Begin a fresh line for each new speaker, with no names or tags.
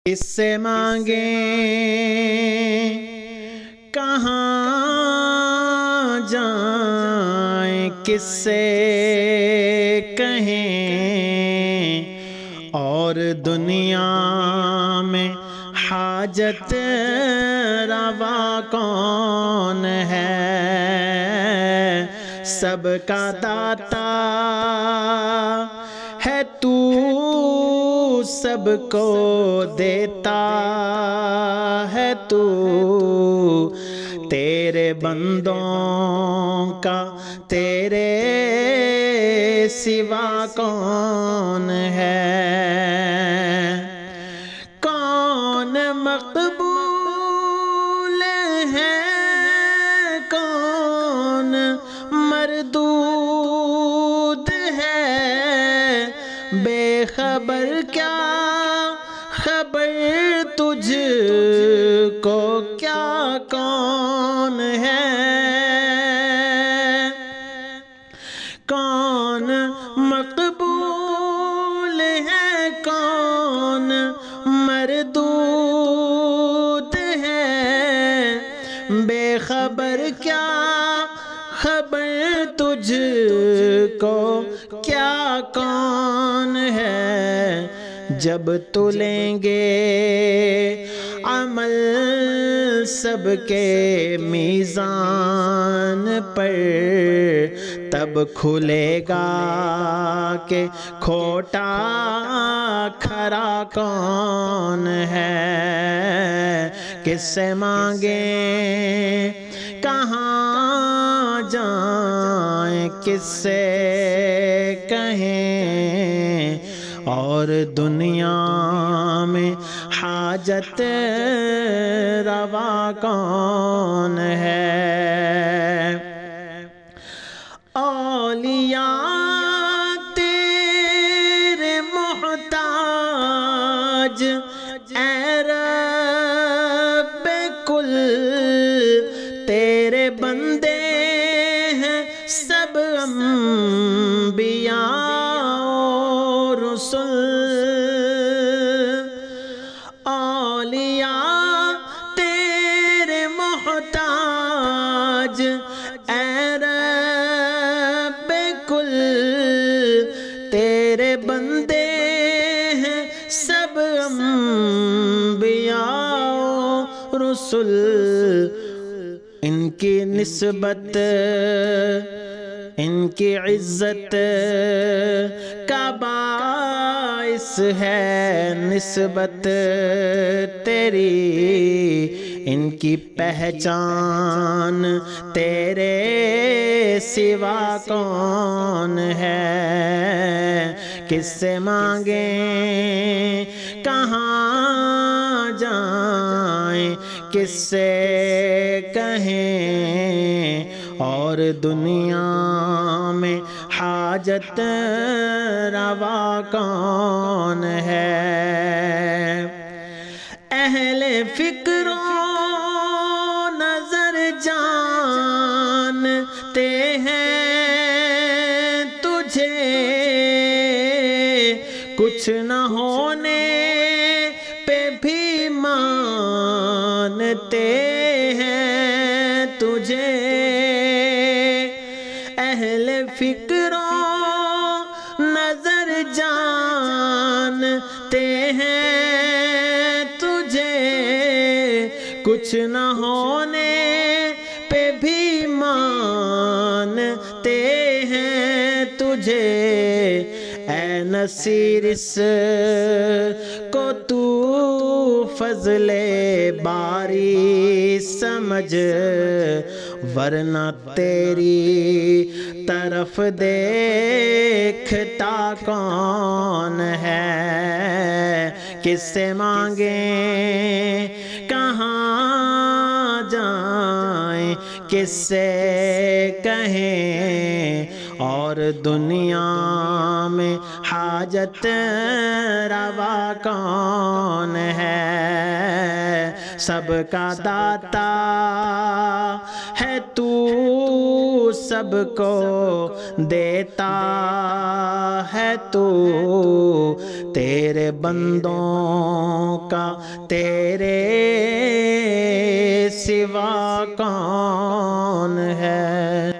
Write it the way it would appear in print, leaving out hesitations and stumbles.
اس سے مانگیں کہاں جائیں، کس سے کہیں، اور دنیا میں حاجت روا کون ہے؟ سب کا داتا ہے تو، سب کو دیتا ہے تو، تیرے بندوں کا تیرے سوا کون ہے؟ کون مقبول ہے، کون مردود ہے، بے خبر کیا خبر تجھ کو کیا کون ہے؟ کون مقبول ہے، کون مردود ہے، بے خبر کیا خبر تجھ کو کیا کون ہے؟ جب تلیں گے عمل سب کے میزان پر، تب کھلے گا کہ کھوٹا کھرا کون ہے؟ کس سے مانگیں کہاں جائیں، کس سے کہیں، اور دنیا میں حاجت روا کون ہے؟ اولیاء تیرے محتاج اے رب کل، تیرے بندے ہیں سب انبیاء رسل۔ اولیاء تیرے محتاج اے رب کل، تیرے بندے ہیں سب انبیاء رسل۔ ان کی نسبت ان کی عزت کا باعث ہے نسبت تیری، ان کی پہچان تیرے سوا کون ہے؟ کس سے مانگیں کہاں جائیں، کس سے کہیں، اور دنیا میں حاجت روا کون ہے؟ اہل فکر و نظر جانتے ہیں تجھے، کچھ نہ ہونے پہ بھی مانتے ہیں تجھے۔ اہل فکر و نظر جانتے ہیں تجھے، کچھ نہ ہونے پہ بھی مانتے ہیں تجھے۔ اے نصیر اس کو تو فضل باری سمجھ، ورنہ تیری طرف دیکھتا کون ہے؟ کس سے مانگیں کہاں جائیں، کس سے کہیں، اور دنیا میں حاجت روا کون ہے؟ سب کا داتا ہے تو، سب کو دیتا ہے تو، تیرے بندوں کا تیرے سوا کون ہے؟